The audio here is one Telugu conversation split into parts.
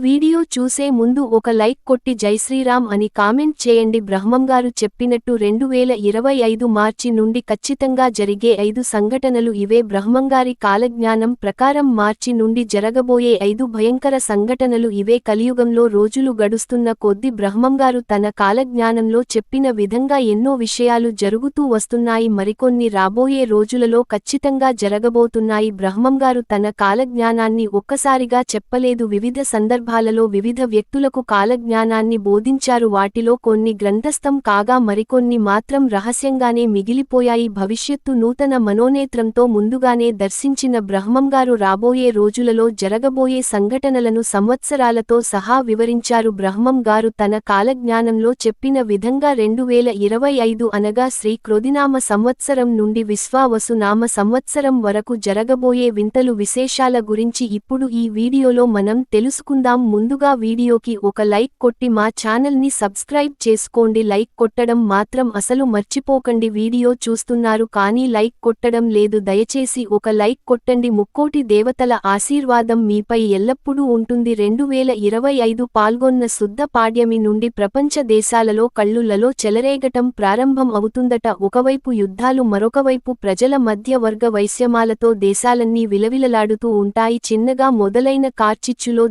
వీడియో చూసే ముందు ఒక లైక్ కొట్టి జై శ్రీరామ్ అని కామెంట్ చేయండి. బ్రహ్మంగారు చెప్పినట్టు 2025 మార్చి నుండి ఖచ్చితంగా జరిగే 5 సంఘటనలు ఇవే. బ్రహ్మంగారి కాలజ్ఞానం ప్రకారం మార్చి నుండి జరగబోయే 5 భయంకర సంఘటనలు ఇవే. కలియుగంలో రోజులు గడుస్తున్న కొద్దీ బ్రహ్మంగారు తన కాలజ్ఞానంలో చెప్పిన విధంగా ఎన్నో విషయాలు జరుగుతూ వస్తున్నాయి. మరికొన్ని రాబోయే రోజులలో ఖచ్చితంగా జరగబోతున్నాయి. బ్రహ్మంగారు తన కాలజ్ఞానాన్ని ఒక్కసారిగా చెప్పలేదు. వివిధ సందర్భాలలో వివిధ వ్యక్తులకు కాలజ్ఞానాన్ని బోధించారు. వాటిలో కొన్ని గ్రంథస్థం కాగా మరికొన్ని మాత్రం రహస్యంగానే మిగిలిపోయాయి. భవిష్యత్తు నూతన మనోనేత్రంతో ముందుగానే దర్శించిన బ్రహ్మంగారు రాబోయే రోజులలో జరగబోయే సంఘటనలను సంవత్సరాలతో సహా వివరించారు. బ్రహ్మం గారు తన కాలజ్ఞానంలో చెప్పిన విధంగా 2025 అనగా శ్రీ క్రోధినామ సంవత్సరం నుండి విశ్వావసు నామ సంవత్సరం వరకు జరగబోయే వింతలు విశేషాల గురించి ఇప్పుడు ఈ వీడియోలో మనం తెలుసుకుందాం. ముందుగా వీడియోకి ఒక లైక్ కొట్టి మా ఛానల్ని సబ్స్క్రైబ్ చేసుకోండి. లైక్ కొట్టడం మాత్రం అసలు మర్చిపోకండి. వీడియో చూస్తున్నారు కానీ లైక్ కొట్టడం లేదు. దయచేసి ఒక లైక్ కొట్టండి. ముక్కోటి దేవతల ఆశీర్వాదం మీపై ఎల్లప్పుడూ ఉంటుంది. 2025 పాల్గొన్న శుద్ధ పాడ్యమి నుండి ప్రపంచ దేశాలలో కళ్ళులలో చెలరేగటం ప్రారంభం అవుతుందట. ఒకవైపు యుద్ధాలు, మరొకవైపు ప్రజల మధ్య వర్గ వైషమ్యాలతో దేశాలన్నీ విలవిలలాడుతూ ఉంటాయి. చిన్నగా మొదలైన కార్చిచ్చులో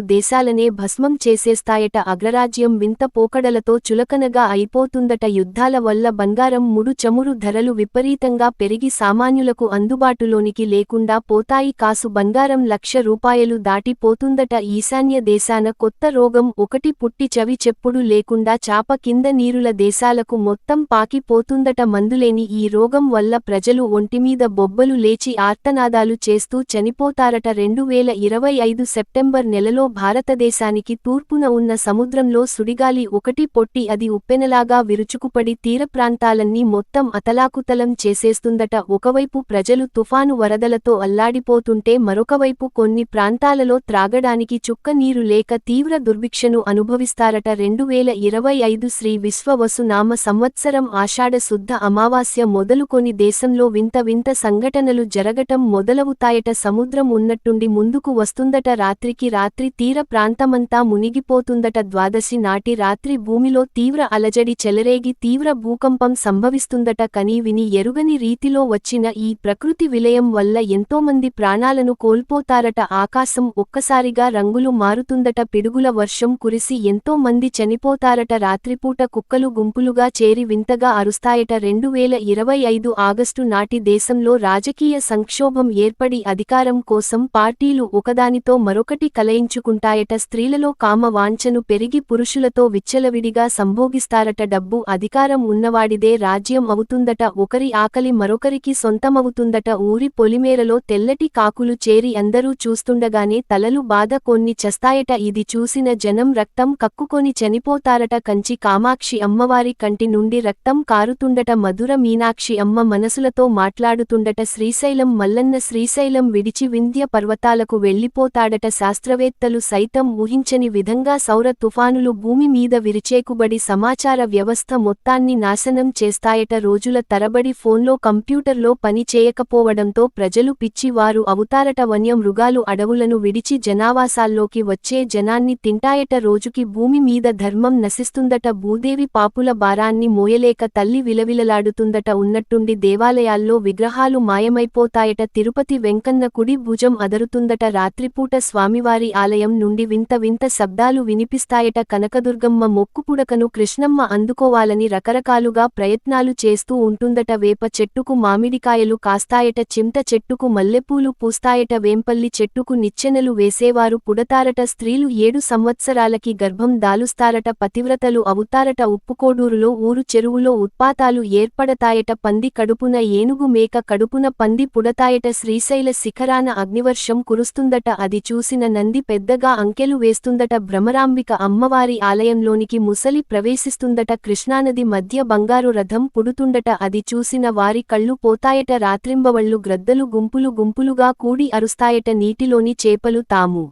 దేశాలనే భస్మం చేసేస్తాయట. అగ్రరాజ్యం వింత పోకడలతో చులకనగా అయిపోతుందట. యుద్ధాల వల్ల బంగారం, ముడు చమురు ధరలు విపరీతంగా పెరిగి సామాన్యులకు అందుబాటులోనికి లేకుండా పోతాయి. కాసు బంగారం ₹1,00,000 దాటిపోతుందట. ఈశాన్య దేశాన కొత్త రోగం ఒకటి పుట్టి చవి చెప్పుడు లేకుండా చాప కింద నీరుల దేశాలకు మొత్తం పాకిపోతుందట. మందులేని ఈ రోగం వల్ల ప్రజలు ఒంటిమీద బొబ్బలు లేచి ఆర్తనాదాలు చేస్తూ చనిపోతారట. 2025 సెప్టెంబర్ నెలలో భారతదేశానికి తూర్పున ఉన్న సముద్రంలో సుడిగాలి ఒకటి పొట్టి అది ఉప్పెనలాగా విరుచుకుపడి తీర ప్రాంతాలన్నీ మొత్తం అతలాకుతలం చేసేస్తుందట. ఒకవైపు ప్రజలు తుఫాను వరదలతో అల్లాడిపోతుంటే మరొకవైపు కొన్ని ప్రాంతాలలో త్రాగడానికి చుక్క నీరు లేక తీవ్ర దుర్భిక్షను అనుభవిస్తారట. 2025 శ్రీ విశ్వవసు నామ సంవత్సరం ఆషాఢ శుద్ధ అమావాస్య మొదలుకొని దేశంలో వింత వింత సంఘటనలు జరగటం మొదలవుతాయట. సముద్రం ఉన్నట్టుండి ముందుకు వస్తుందట. రాత్రికి రాత్రి తీర ప్రాంతమంతా మునిగిపోతుందట. ద్వాదశి నాటి రాత్రి భూమిలో తీవ్ర అలజడి చెలరేగి తీవ్ర భూకంపం సంభవిస్తుందట. కని విని ఎరుగని రీతిలో వచ్చిన ఈ ప్రకృతి విలయం వల్ల ఎంతోమంది ప్రాణాలను కోల్పోతారట. ఆకాశం ఒక్కసారిగా రంగులు మారుతుందట. పిడుగుల వర్షం కురిసి ఎంతో మంది చనిపోతారట. రాత్రిపూట కుక్కలు గుంపులుగా చేరి వింతగా అరుస్తాయట. 2025 ఆగస్టు నాటి దేశంలో రాజకీయ సంక్షోభం ఏర్పడి అధికారం కోసం పార్టీలు ఒకదానితో మరొకటి కలయించుకుంటాయట. స్త్రీలలో కామ వాంఛను పెరిగి పురుషులతో విచ్చలవిడిగా సంభోగిస్తారట. డబ్బు, అధికారం ఉన్నవాడిదే రాజ్యం అవుతుందట. ఒకరి ఆకలి మరొకరికి సొంతమవుతుందట. ఊరి పొలిమేరలో తెల్లటి కాకులు చేరి అందరూ చూస్తుండగానే తలలు బాధ కొన్ని చస్తాయట. ఇది చూసిన జనం రక్తం కక్కుకొని చనిపోతారట. కంచి కామాక్షి అమ్మవారి కంటి నుండి రక్తం కారుతుండట. మధుర మీనాక్షి అమ్మ మనసులతో మాట్లాడుతుండట. శ్రీశైలం మల్లన్న శ్రీశైలం విడిచి వింధ్య పర్వతాలకు వెళ్లిపోతాడట. శాస్త్రవేత్తలు సైతం ఊహించని విధంగా సౌర తుఫానులు భూమి మీద విరిచేకుబడి సమాచార వ్యవస్థ మొత్తాన్ని నాశనం చేస్తాయట. రోజుల తరబడి ఫోన్లో, కంప్యూటర్లో పని చేయకపోవడంతో ప్రజలు పిచ్చివారు అవుతారట. వన్యమృగాలు అడవులను విడిచి జనావాసాల్లోకి వచ్చే జనాన్ని తింటాయట. రోజుకి భూమి మీద ధర్మం నశిస్తుందట. భూదేవి పాపుల భారాన్ని మోయలేక తల్లి విలవిలలాడుతుందట. ఉన్నట్టుండి దేవాలయాల్లో విగ్రహాలు మాయమైపోతాయట. తిరుపతి వెంకన్న కుడి భుజం అదరుతుందట. రాత్రిపూట స్వామివారి ఆలయం నుండి వింత వింత శబ్దాలు వినిపిస్తాయట. కనకదుర్గమ్మ మొక్కుపుడకను కృష్ణమ్మ అందుకోవాలని రకరకాలుగా ప్రయత్నాలు చేస్తూ ఉంటుందట. వేప చెట్టుకు మామిడికాయలు కాస్తాయట. చింత చెట్టుకు మల్లెపూలు పూస్తాయట. వేంపల్లి చెట్టుకు నిచ్చెనలు వేసేవారు పుడతారట. స్త్రీలు 7 సంవత్సరాలకి గర్భం దాలుస్తారట. పతివ్రతలు అవుతారట. ఉప్పుకోడూరులో ఊరు చెరువులో ఉత్పాతాలు ఏర్పడతాయట. పంది కడుపున ఏనుగు, మేక కడుపున పంది పుడతాయట. శ్రీశైల శిఖరాన అగ్నివర్షం కురుస్తుందట. అది చూసిన నంది పెద్దగా అంకెలు వేస్తుందట. భ్రమరాంబిక అమ్మవారి ఆలయంలోనికి ముసలి ప్రవేశిస్తుందట. కృష్ణానది మధ్య బంగారు రథం పుడుతుందట. అది చూసిన వారి కళ్ళు పోతాయట. రాత్రింబవళ్ళు గ్రద్దలు గుంపులు గుంపులుగా కూడి అరుస్తాయట. నీటిలోని చేపలు తాము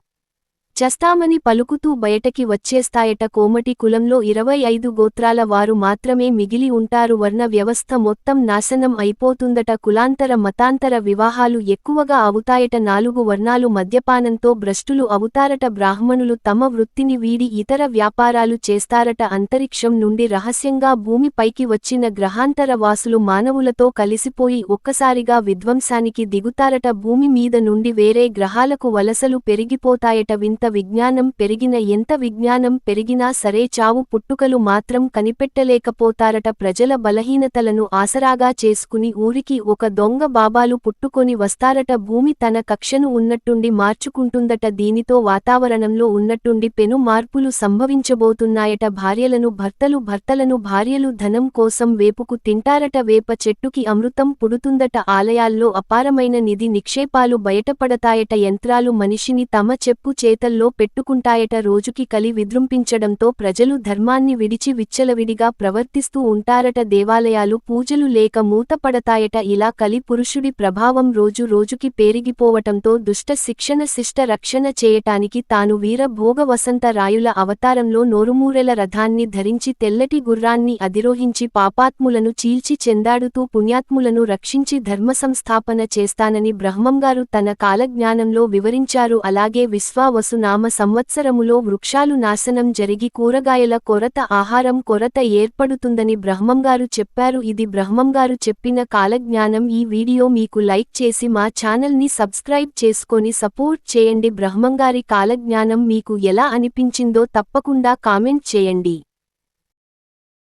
చస్తామని పలుకుతూ బయటకి వచ్చేస్తాయట. కోమటి కులంలో 25 గోత్రాల వారు మాత్రమే మిగిలి ఉంటారు. వర్ణ వ్యవస్థ మొత్తం నాశనం అయిపోతుందట. కులాంతర మతాంతర వివాహాలు ఎక్కువగా అవుతాయట. 4 వర్ణాలు మద్యపానంతో భ్రష్టులు అవుతారట. బ్రాహ్మణులు తమ వృత్తిని వీడి ఇతర వ్యాపారాలు చేస్తారట. అంతరిక్షం నుండి రహస్యంగా భూమి పైకి వచ్చిన గ్రహాంతర వాసులు మానవులతో కలిసిపోయి ఒక్కసారిగా విధ్వంసానికి దిగుతారట. భూమి మీద నుండి వేరే గ్రహాలకు వలసలు పెరిగిపోతాయట. వింత విజ్ఞానం పెరిగిన ఎంత విజ్ఞానం పెరిగినా సరే చావు పుట్టుకలు మాత్రం కనిపెట్టలేకపోతారట. ప్రజల బలహీనతలను ఆసరాగా చేసుకుని ఊరికి ఒక దొంగ బాబాలు పుట్టుకొని వస్తారట. భూమి తన కక్షను ఉన్నట్టుండి మార్చుకుంటుందట. దీనితో వాతావరణంలో ఉన్నట్టుండి పెను మార్పులు సంభవించబోతున్నాయట. భార్యలను భర్తలు, భర్తలను భార్యలు ధనం కోసం వేపుకు తింటారట. వేప చెట్టుకి అమృతం పుడుతుందట. ఆలయాల్లో అపారమైన నిధి నిక్షేపాలు బయటపడతాయట. యంత్రాలు మనిషిని తమ చెప్పు చేతల్లో పెట్టుకుంటాయట. రోజుకి కలి విజృంభించడంతో ప్రజలు ధర్మాన్ని విడిచి విచ్చలవిడిగా ప్రవర్తిస్తూ ఉంటారట. దేవాలయాలు పూజలు లేక మూతపడతాయట. ఇలా కలి పురుషుడి ప్రభావం రోజు రోజుకి పెరిగిపోవటంతో దుష్ట శిక్షణ శిష్ట రక్షణ చేయటానికి తాను వీర భోగ వసంత రాయుల అవతారంలో నోరుమూరెల రథాన్ని ధరించి తెల్లటి గుర్రాన్ని అధిరోహించి పాపాత్ములను చీల్చి చెందాడుతూ పుణ్యాత్ములను రక్షించి ధర్మసంస్థాపన చేస్తానని బ్రహ్మంగారు తన కాలజ్ఞానంలో వివరించారు. అలాగే విశ్వావసు నామ సంవత్సరములో వృక్షాలు నాశనం జరిగి కూరగాయల కొరత, ఆహారం కొరత ఏర్పడుతుందని బ్రహ్మంగారు చెప్పారు. ఇది బ్రహ్మంగారు చెప్పిన కాలజ్ఞానం. ఈ వీడియో మీకు లైక్ చేసి మా ఛానల్ని సబ్స్క్రైబ్ చేసుకొని సపోర్ట్ చేయండి. బ్రహ్మంగారి కాలజ్ఞానం మీకు ఎలా అనిపించిందో తప్పకుండా కామెంట్ చేయండి.